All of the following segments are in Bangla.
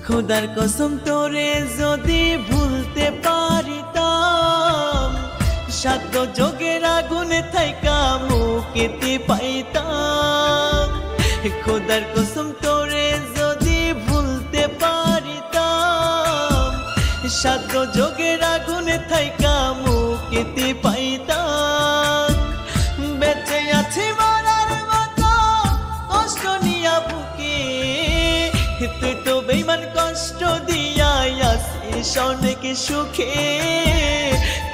খোদার কসম তোরে যদি ভুলতে পারিতাম, সাধ্য যোগের আগুনে থাইকা মুক্তি পাইতাম। খোদার কসম তোরে যদি ভুলতে পারিতাম, সাধ্য যোগের আগুনে থাইকা মুক্তি পাইতাম। বেঁচে আছি মরার মতো কষ্ট নিয়া বুকে, তুই তো বেঈমান কষ্ট দিয়া আসিস অনেক সুখে।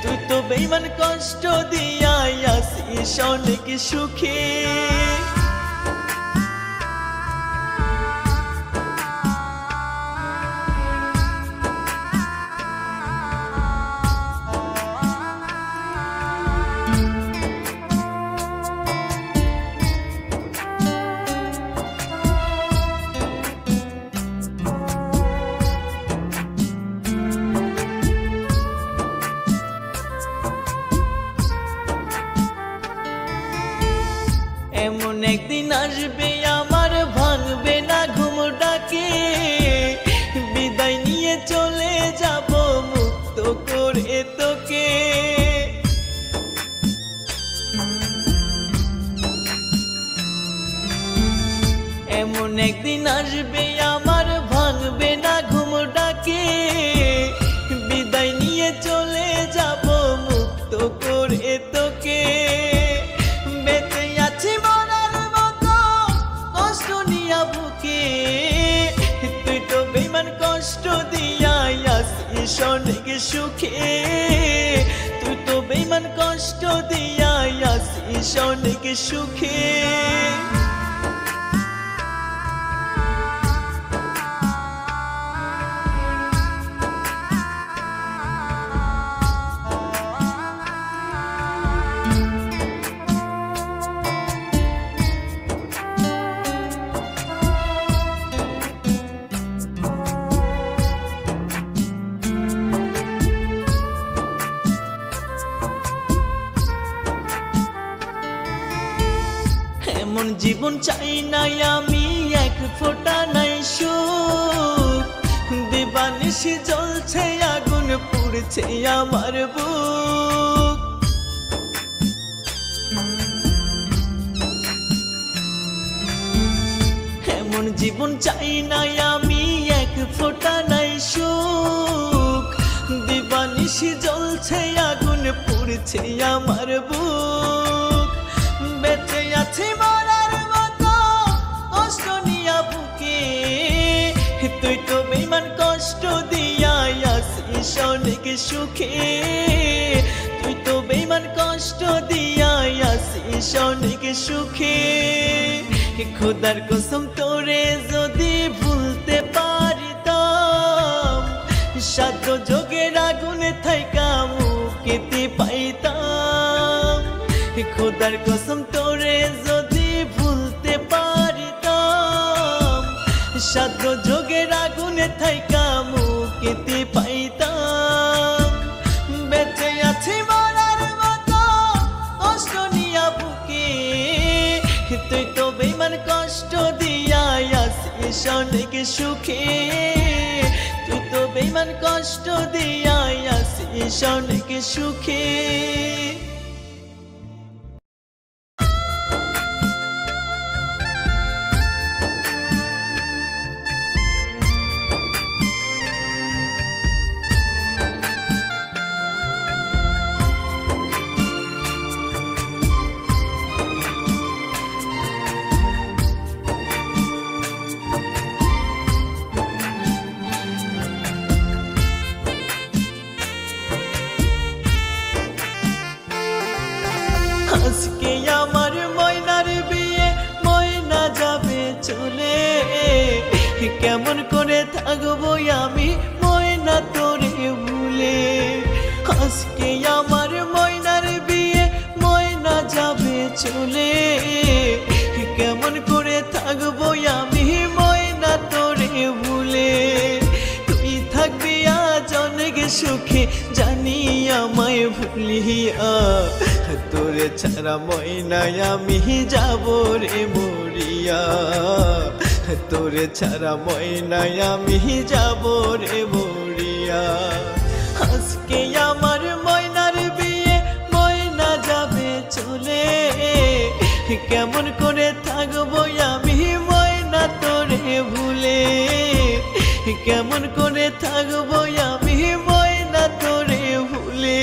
তুই তো বেঈমান কষ্ট দিয়া আসিস অনেক সুখে। এমন একদিন আসবে আমার ভাঙবে না ঘুম ডাকে, বিদায় নিয়ে চলে যাব মুক্ত করে তোকে। এমন একদিন আসবে আমার ভাঙবে না ঘুম ডাকে, বিদায় নিয়ে চলে যাব মুক্ত করে তোকে। বেঁচে আছি মরার মতো কষ্ট নিয়া বুকে, তুই তো বেঈমান কষ্ট দিয়া আসিস অনেক সুখে। তুই তো বেঈমান কষ্ট দিয়া আসিস অনেক সুখে। এমন জীবন চাই নাই আমি এক ফোঁটা নাই সুখ, দিবানিশি জ্বলছে আগুন পুড়ছে আমার বুক। এমন জীবন চাই নাই আমি এক ফোঁটা নাই সুখ, দিবানিশি জ্বলছে আগুন পুড়ছে আমার বুক। বেঁচে আছি মরার মতো কষ্ট নিয়া বুকে, তুই তো বেঈমান কষ্ট দিয়া আসিস অনেক সুখে। তুই তো বেঈমান কষ্ট দিয়া আসিস অনেক সুখে। খোদার কসম তোরে যদি ভুলতে পারিতাম, সাধ্য যোগের আগুনে থাইকা মুক্তি পাইতাম। খোদার কসম তোরে যদি ভুলতে পারিতাম, সাধ্য যোগের আগুনে থাইকা মুক্তি পাইতাম। বেঁচে আছি মরার মতো কষ্ট নিয়া বুকে, তুই তো বেঈমান কষ্ট দিয়া আসিস অনেক সুখে। তুই তো বেঈমান কষ্ট দিয়া আসিস অনেক সুখে। আজকে আমার ময়নার বিয়ে, ময়না যাবে চলে, কেমন করে থাকবো আমি ময়না তোরে ভুলে। আজকে আমার ময়নার বিয়ে, ময়না যাবে চলে, কেমন করে থাকবো আমি ময়না তোরে ভুলে। তুই থাকবি আজ অনেক সুখে, জানি আমায় ভুলিয়া, তোরে ছাড়া ময়না আমি যাব রে মরিয়া। তোরে ছাড়া ময়নায় আমি যাব রে মরিয়া। আজকে আমার ময়নার বিয়ে, ময়না যাবে চলে, কেমন করে থাকবো আমি ময়না তোরে ভুলে, কেমন করে থাকবো আমি ময়না তোরে ভুলে।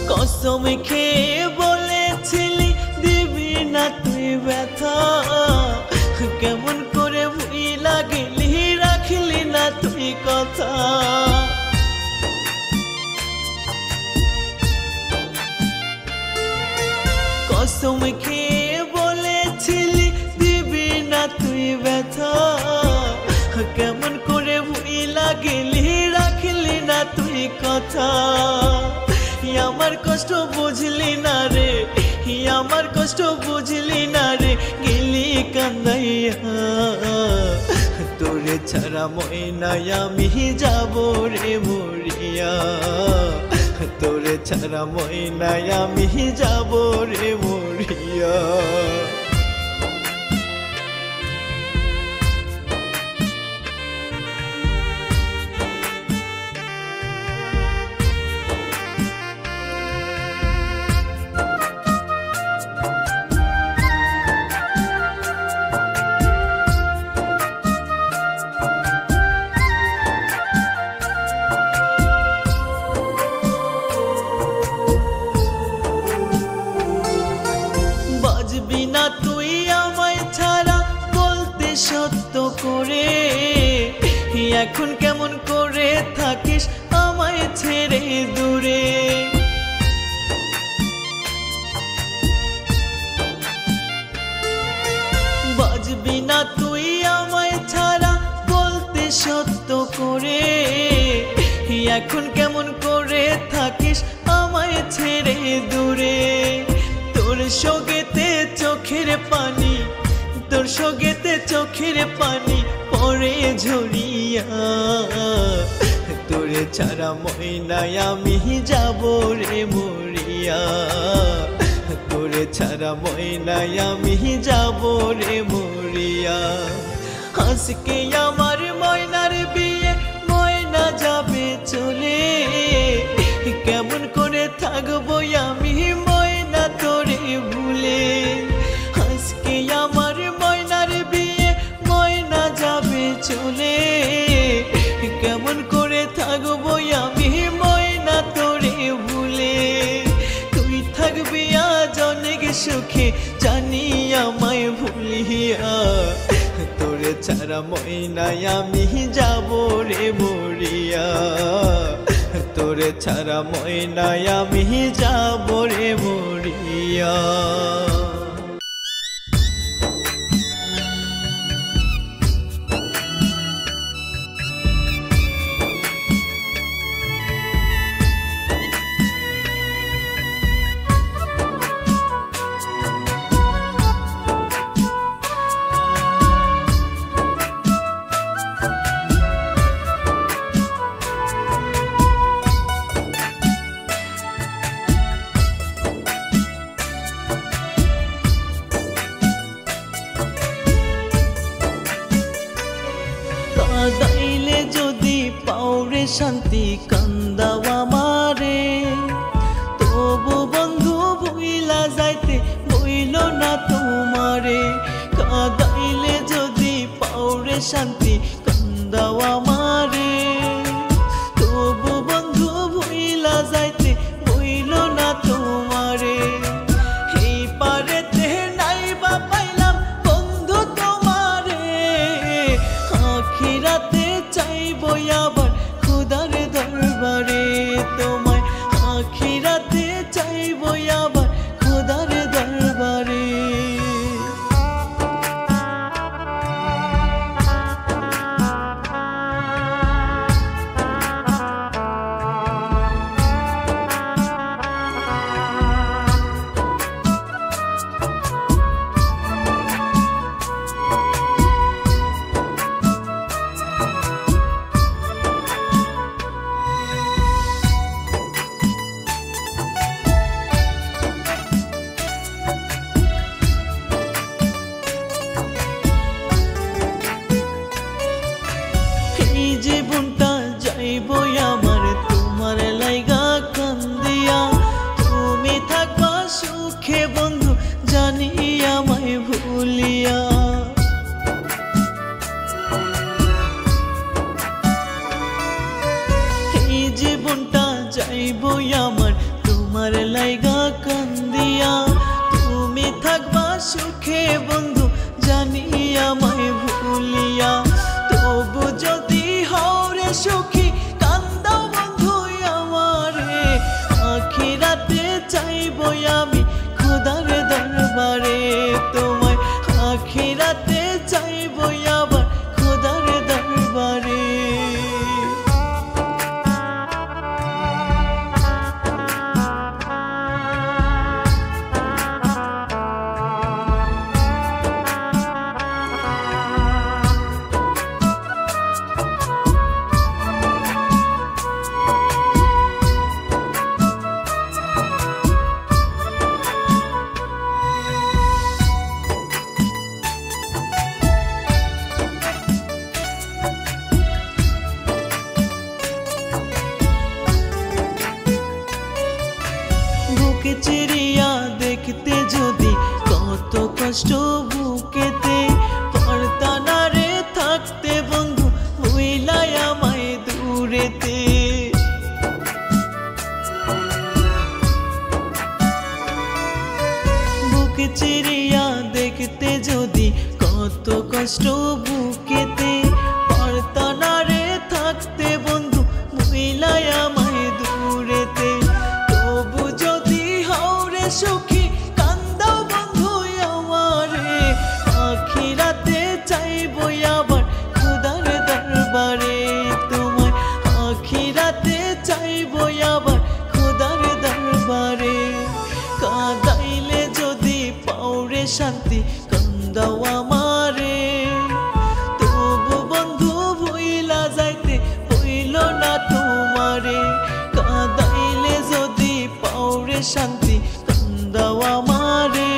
কসম খেয়ে বলেছিলি দিবি না তুই ব্যথা, কেমন করে ভুইলা গেলি রাখলি না তুই কথা। কসম খেয়ে বলেছিলি দিবি না তুই ব্যথা, কেমন করে ভুইলা গেলি রাখলি না তুই কথা। আমার কষ্ট বুঝলি না রে, আমার কষ্ট বুঝলি না রে, গেলি কান্দাইয়া। তোরে ছাড়া ময়নায় আমি যাব রে মরিয়া, তোরে ছাড়া ময়নায় আমি যাব রে মরিয়া। বাজবি না তুই আমায় ছাড়া বলতে সত্য করে, এখন কেমন করে থাকিস আমায় ছেড়ে দূরে। বাজবি না তুই আমায় ছাড়া বলতে সত্য করে, এখন কেমন করে থাকিস আমায় ছেড়ে দূরে। তোর সঙ্গেতে চোখের পানি, তোর সঙ্গেতে চোখের পানি পড়ে ঝরিয়া। তোরে ছাড়া ময়নায় আমি যাব রে মরিয়া, তোরে ছাড়া ময়নায় আমি যাব রে মরিয়া। আজকে আমার ময়নার বিয়ে, ময়না যাবে চলে, কেমন করে থাকবো আমি ময়না তোরে ভুলে। আজকে আমার ময়নার বিয়ে, ময়না যাবে চলে, কেমন করে থাকবো আমি ময়না তোরে ভুলে। তুই থাকবি আজ অনেক সুখে জানি আমায় ভুলিয়া, তোরে ছাড়া ময়নায় আমি যাব রে মরিয়া, তোরে ছাড়া ময়নায় আমি যাব রে মরিয়া। কাঁদাইলে যদি পাওরে শান্তি কান্দাও আমারে, তবু বন্ধু ভুইলা যাইতে বইল না তোমারে। কাঁদাইলে যদি পাওরে শান্তি কান্দাও আমারে, তবু বন্ধু ভুইলা যাইতে বইল না তোমারে। এই পারেতে নাই বা পাইলাম বন্ধু তোমারে, আখিরাতে চাইবো আবার খুদার দরবারে তোমায়, আখিরাতে চাইবো আবার খুদার দরবারে। চাইবো আমার তোমার লাইগা কান্দিয়া তুমি থাকবা সুখে বন্ধু জানি আমায় ভুলিয়া এই জীবনটা যাইবো আমার তোমার লাইগা কান্দিয়া তুমি থাকবা সুখে বন্ধু জানি আমায় ভুলিয়া তবু যদি হওরে সুখী কান্দাও বন্ধু আমারে আখিরাতে চাইবো আমি খোদার দরবারে তোমায় আখিরাতে চাইবো আবার খোদার দরবারে বুকে চিরিয়া দেখতে যদি কত কষ্ট বুকেতে পারতা না রে থাকতে বন্ধু হইলাই আমায় দূরেতে বুকে চিরিয়া দেখতে যদি কত কষ্ট বুকেতে পারতা না রে থাকতে বন্ধু হইলাই আমায় দূরেতে তবু যদি হওরে সুখী কান্দাও বন্ধু আমারে আখিরাতে চাইবো আবার খোদার দরবারে তোমায় আখিরাতে চাইবো আবার খোদার দরবারে কাঁদাইলে যদি পাওরে শান্তি কান্দাও আমারে তবু বন্ধু ভুইলা যাইতে হইল না তোমারে কাঁদাইলে যদি পাওরে শান্তি কান্দাও আমারে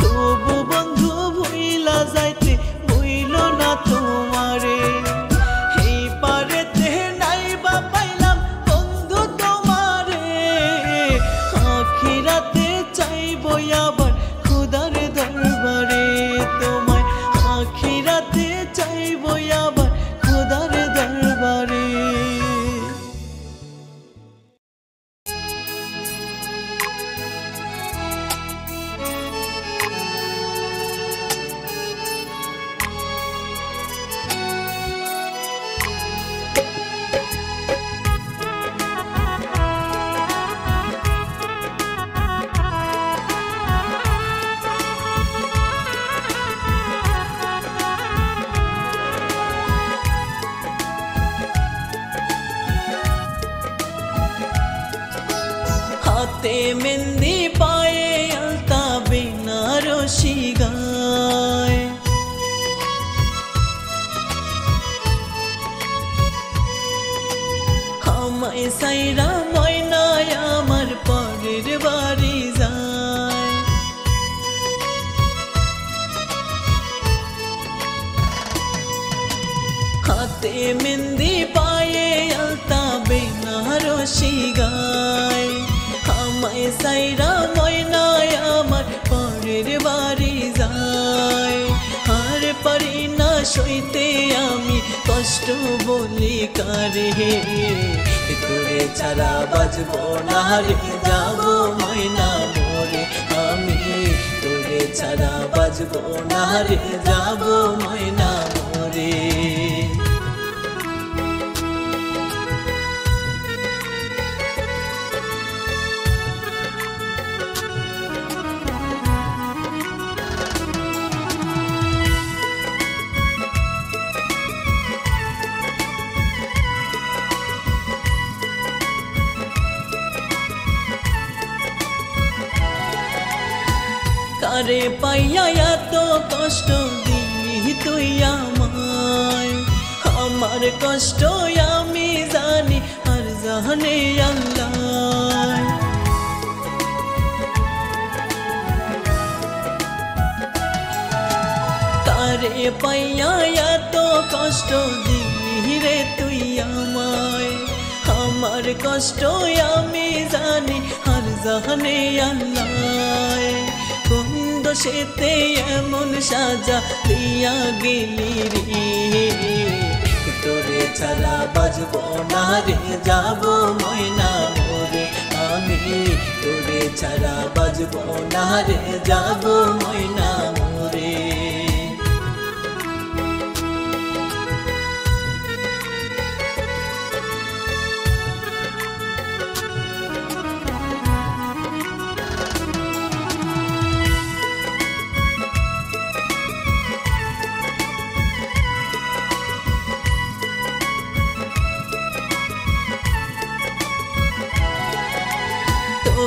তবু বন্ধু ভুইলা যাইতে হইল না তোমারে এই পারেতে নাই বা পাইলাম বন্ধু তোমারে আখিরাতে চাইবো আবার খোদার দরবারে তোমায় আখিরাতে চাইবো আবার খোদার দরবারে হাতে মেহেন্দি পায়ে আলতা বেনারসি গায় আমায় সাইরা ময়নায় আমার পরের বাড়ি যায় হাতে মেহেন্দি পায়ে আলতা বেনারসি গায় আমায় সাইরা ময়নায় আমার পরের বাড়ি যায় আর পারি না সইতে আমি কষ্ট বলি কারে তোরে ছাড়া বাজবো না রে যাবো ময়না মোরে আমি তোরে ছাড়া বাজবো না রে যাবো ময়না মোরে কারে পাইয়া এত কষ্ট দিলি তুই আমায় আমার কষ্ট আমি জানি আর জানে আল্লাহ কারে পাইয়া এত কষ্ট দিলি রে তুই আমায় আমার কষ্ট আমি জানি আর জানে আল্লাহ কোন দোষেতে এমন সাজা দিয়া গেলি রে তোরে ছাড়া বাজবো না রে যাবো ময়না মোরে আমি তোরে ছাড়া বাজবো না রে যাবো ময়না মোরে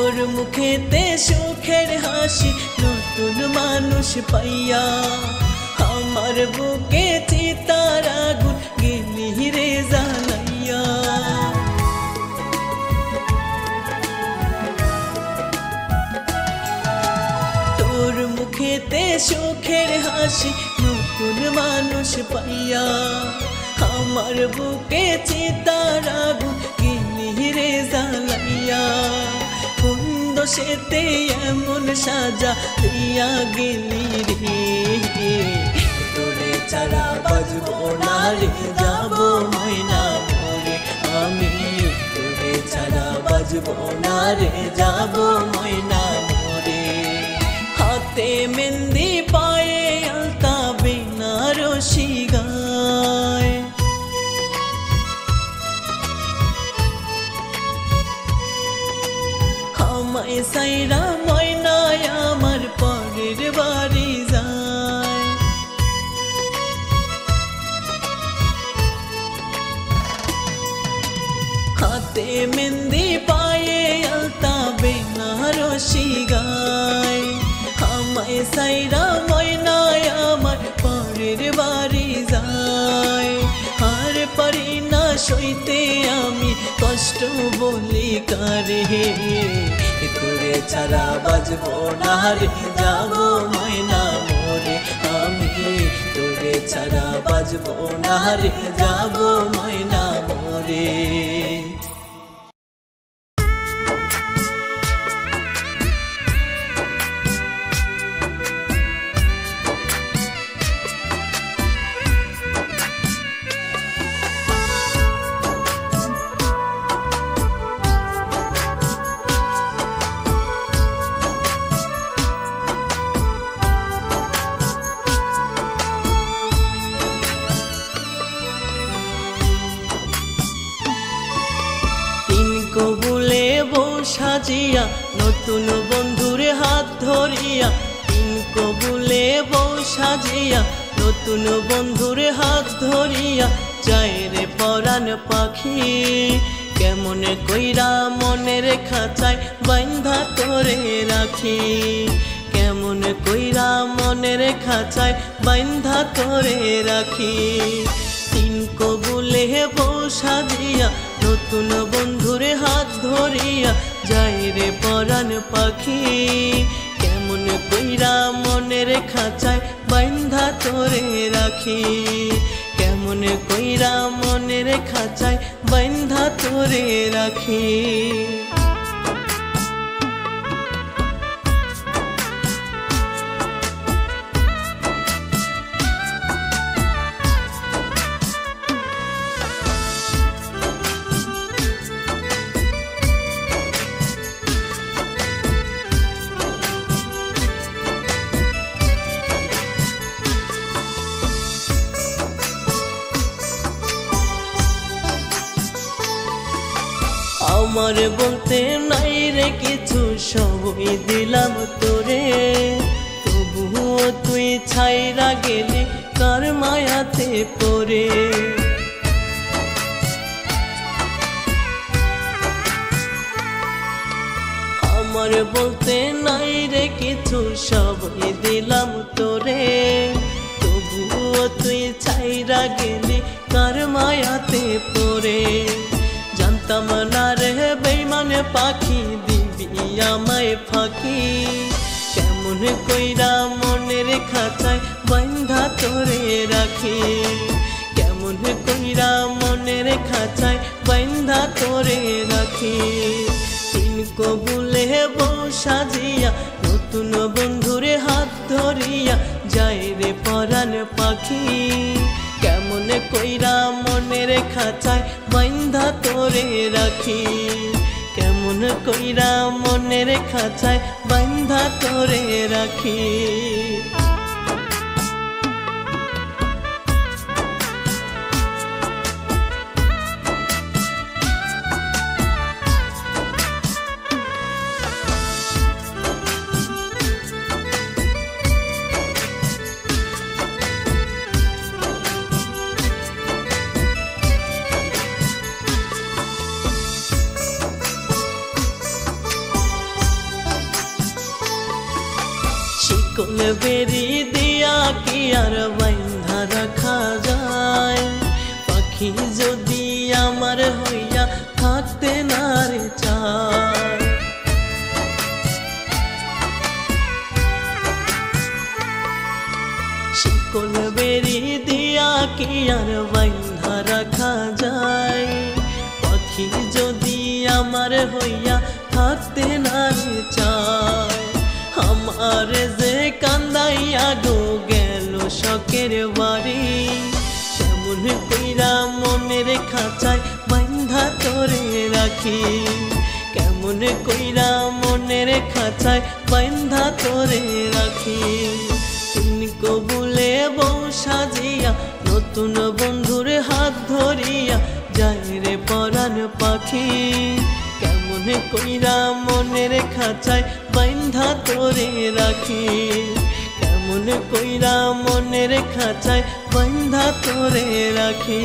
তোর মুখেতে সুখের হাসি নতুন মানুষ পাইয়া আমার বুকে চিতার আগুন গেলি রে জ্বালাইয়া তোর মুখেতে সুখের হাসি নতুন মানুষ পাইয়া আমার বুকে চিতার আগুন গেলি রে জ্বালাইয়া দোষেতে এমন সাজা দিয়া গেলি রে তোরে ছাড়া বাজবো না রে যাবো ময়না মোরে আমি তোরে ছাড়া বাজবো না রে যাবো ময়না মোরে হাতে মেহেন্দি পায়ে আলতা বেনারসি গায় আমায় সাইরা ময়নায় আমার পরের বাড়ি যায় হাতে মেহেন্দি পায়ে আলতা বেনারসি গায় আমায় সাইরা ময়নায় আমার পরের বাড়ি যায় আর পারি না সইতে আমি কষ্ট বলি কারে তোরে ছাড়া বাজবো না রে যাবো ময়না মোরে আমি তোরে ছাড়া বাজবো না রে যাবো ময়না মোরে কবুলে বউ সাজিয়া নতুন বন্ধুর হাত ধরিয়া তিন কবুলে বউ সাজিয়া নতুন বন্ধুর হাত ধরিয়া যায় রে পরাণ পাখি কেমন কইরা মনের খাঁচায় বাইন্ধা তোরে রাখি কেমন কইরা মনের খাঁচায় বাইন্ধা তোরে রাখি তিন কবুলে বউ সাজিয়া নতুন বন্ধুর হাত ধরিয়া যায় রে পরাণ পাখি কেমন কইরা মনের খাঁচায় বাইন্ধা তোরে রাখি কেমন কইরা মনের খাঁচায় বাইন্ধা তোরে রাখি আমার বলতে নাই রে কিছু সবই দিলাম তোরে তবুও তুই ছাইরা গেলি কার মায়াতে পড়ে আমার বলতে নাই রে কিছু সবই দিলাম তোরে তবুও তুই ছাইরা গেলি কার মায়াতে পড়ে জানতাম না রে বেঈমান পাখি দিবি আমায় ফাঁকি কেমন কইরা মনের খাঁচায় বাইন্ধা তোরে রাখি কেমন কইরা মনের খাঁচায় বাইন্ধা তোরে পাখি। তিন কবুলে বউ সাজিয়া নতুন বন্ধুরে হাত ধরিয়া যায় রে পরাণ পাখি। কেমন কইরা মনের খাঁচায় বাইন্ধা তোরে রাখি, কেমন কইরা মনের খাঁচায় বাইন্ধা তোরে রাখি। শিকল বেরি দিয়া কি আর বাইন্ধা রাখা যায়, পাখি যদি আমার হইয়া থাকতে না রে চায়। শিকল বেরি দিয়া কি আর বাইন্ধা রাখা যায়, পাখি যদি আমার হইয়া থাকতে না রে চায়। আমার যে কান্দাইয়া গো গেল শখের বাড়ি, কেমন কইরা মনের খাঁচায় বাইন্ধা তোরে রাখি, কেমন কইরা মনের খাঁচায় বাইন্ধা তোরে রাখি। তিন কবুলে বউ সাজিয়া নতুন বন্ধুর হাত ধরিয়া যায় রে পরাণ পাখি, কেমন কইরা মনের খাঁচায় বাইন্ধা তোরে রাখি, কেমন কইরা মনের খাঁচায় বাইন্ধা তোরে রাখি।